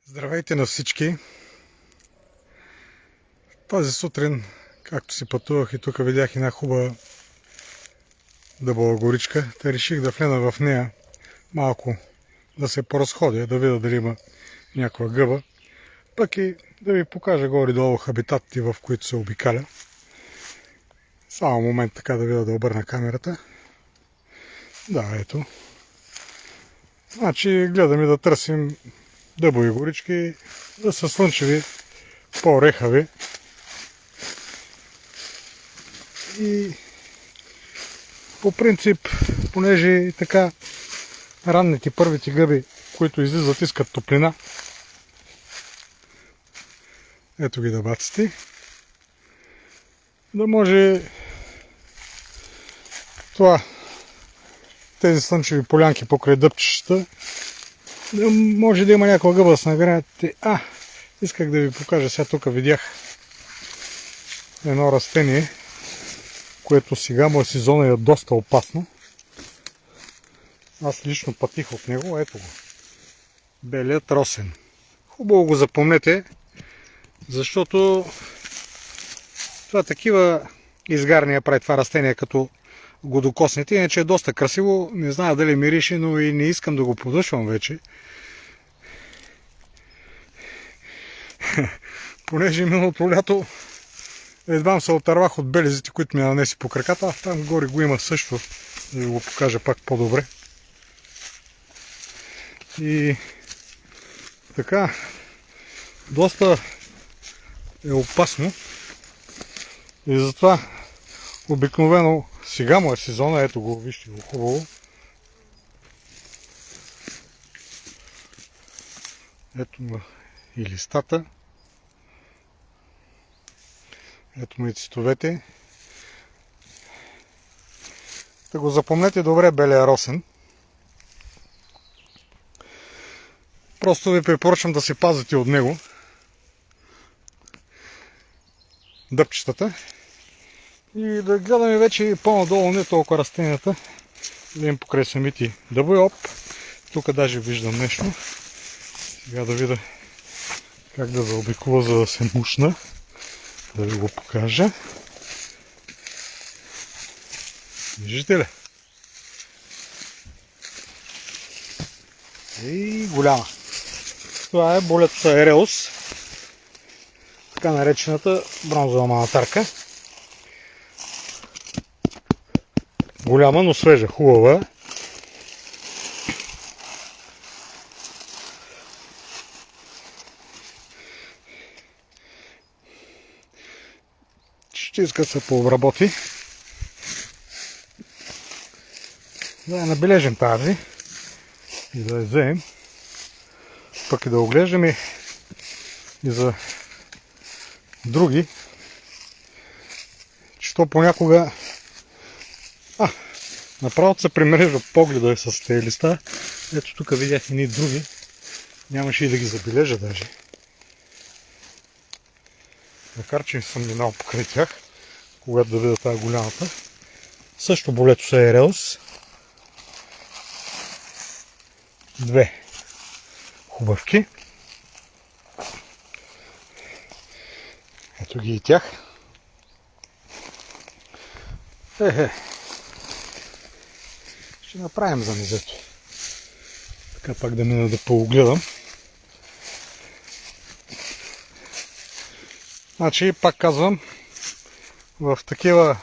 Здравейте на всички! Тази сутрин, както си пътувах и тук видях една хубава дъбова горичка, та реших да влена в нея малко, да се поразходя, да видя дали има някаква гъба, пък и да ви покажа горе-долу хабитатите, в които се обикаля. Само момент така да видя, да обърна камерата. Да, ето. Значи гледаме да търсим дъбови горички, да са слънчеви, по-рехави. И по принцип, понеже така ранните първите гъби, които излизат, искат топлина. Ето ги дъбаците. Да може тези слънчеви полянки покрай дъбчещата, да може да има някаква гъба да се нагрянете. Исках да ви покажа, сега тук видях едно растение, което сега му е сезона и е доста опасно. Аз лично пътих от него, ето го. Белият росен. Хубаво го запомнете, защото това такива изгарния прави това растение, като го докоснете. Иначе е доста красиво, не знам дали мирише, но и не искам да го подушвам вече. Понеже миналото лято едва се отървах от белезите, които ми нанеси по краката, там горе го има също, да ви го покажа пак по-добре. И така, доста е опасно и затова обикновено сега му е сезона, ето го, вижте го хубаво. Ето му и листата. Ето му и цветовете. Да го запомнете добре, белия росен. Просто ви препоръчвам да се пазите от него. Дъбчетата. И да гледаме вече по-надолу, не толкова растенията. Да им покрай самите дъбови. Оп! Тук даже виждам нещо. Сега да видя как да заобикова, за да се мушна. Да ви го покажа. Виждате ли? И голяма. Това е болетата ереус, така наречената бронзова манатарка. Голяма, но свежа, хубава. Ще иска да се пообработи. Да я набележим тази и да я вземем. Пък и да оглеждаме и за други. Що понякога направо се примрежда погледа с тези листа. Ето тук видях едни други. Нямаше и да ги забележа даже. Макар че съм минал покрай тях, когато да видя тази голямата. Също болетус ереус. Две хубавки. Ето ги и тях. Ще направим за низето. Така пак да мина да поогледам. Значи, пак казвам, в такива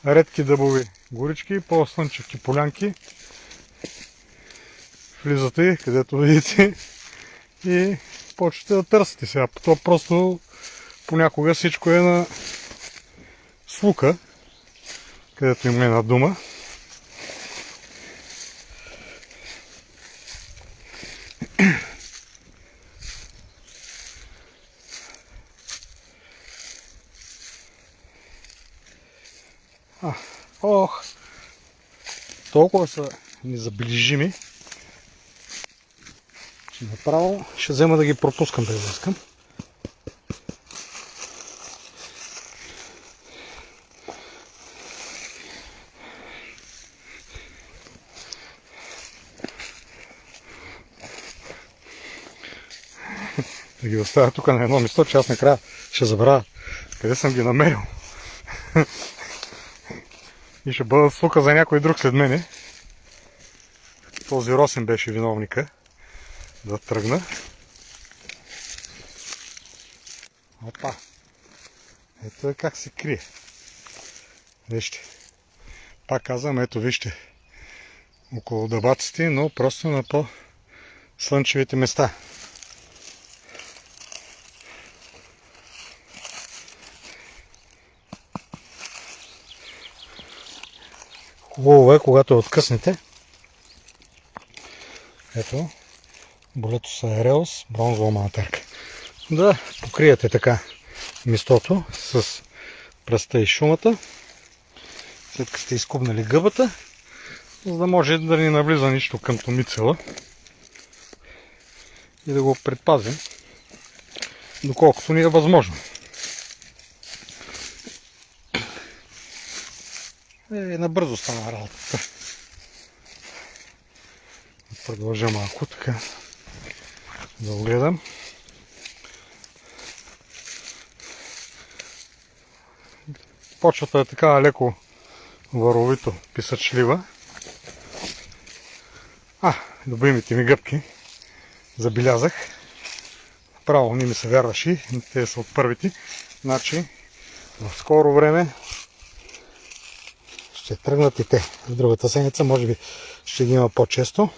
редки дъбови горички, по-слънчевки полянки, влизате, където видите, и почвате да търсите сега. То просто понякога всичко е на слука, където има една дума. Толкова са незабележими, че направо ще взема да ги пропускам без да искам. да ги оставя тук на едно место, че аз накрая ще забравя къде съм ги намерил. И ще бъдат слука за някой друг след мене. Този Росен беше виновника да тръгна. Опа! Ето е как се крие. Вижте. Пак казвам, ето вижте. Около дъбаците, но просто на по-слънчевите места. Хубаво е, когато откъснете. Ето, Болетус аереус, бронзова мантарка. Да покриете така местото с пръста и шумата, след като сте изкубнали гъбата, за да може да не навлиза нищо към томицела и да го предпазим, доколкото ни е възможно. Набързо стана работата. Продължа малко така да го гледам. Почвата е така леко варовито, писъчлива. Любимите ми гъбки забелязах. Право не ми се вярваше, те са от първите. Значи в скоро време ще тръгнат и те. В другата седмица може би ще ги има по-често.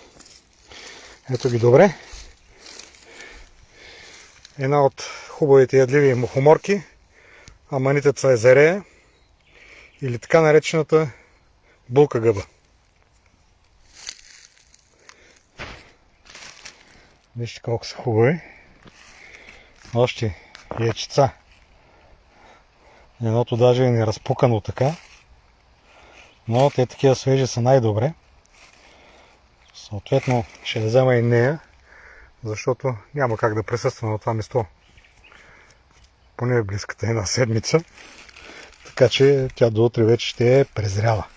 Ето ги добре. Една от хубавите ядливи мухоморки, аманитеца езерея или така наречената булка гъба. Вижте колко са хубави. Още яйчеца. Едното даже е неразпукано така. Но те такива свежи са най-добре. Съответно ще взема и нея, защото няма как да присъства на това место поне в близката една седмица. Така че тя до утре вече ще е презряла.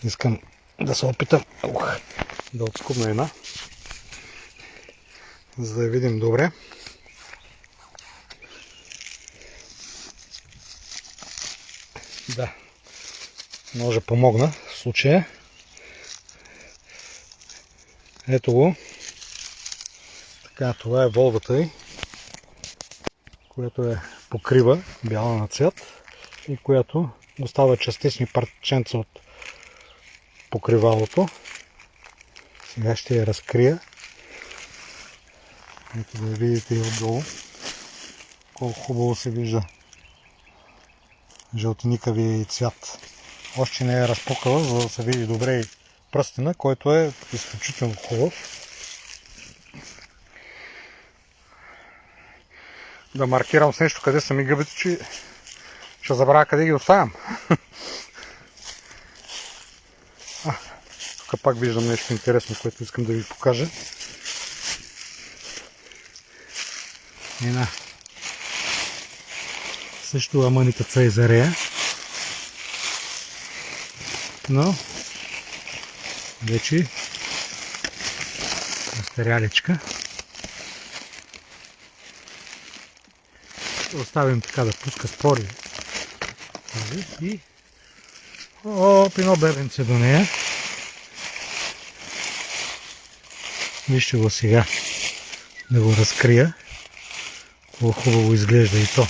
Искам да се опитам да отскубна една, за да я видим добре. Да, може помогна в случая. Ето го. Така, това е волвата й, която е покрива, бяла на цвят и която остава частични парченца от покривалото. Сега ще я разкрия. Ето да видите и отдолу колко хубаво се вижда жълтеникавия цвят. Още не е разпукала, за да се види добре и пръстена, който е изключително хубав. Да маркирам с нещо къде са ми гъбите, че ще забравя къде ги оставям. Тук пак виждам нещо интересно, което искам да ви покажа. Една също аманитеца езерея, но вече остарялечка. Оставим така да пуска спори и едно бебенце до нея. Вижте го сега да го разкрия. Колко хубаво изглежда и то.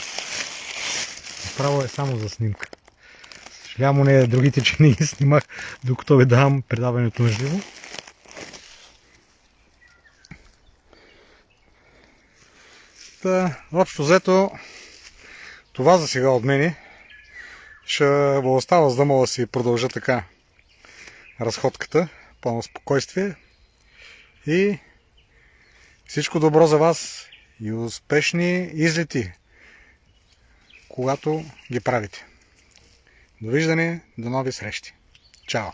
Направо е само за снимка. Съжалявам не другите, че не ги снимах, докато ви давам предаването на живо. Общо взето, това за сега от мене. Ще го остава, за да мога да си продължа така разходката, пълно спокойствие. И всичко добро за вас и успешни излети, когато ги правите. Довиждане, до нови срещи. Чао!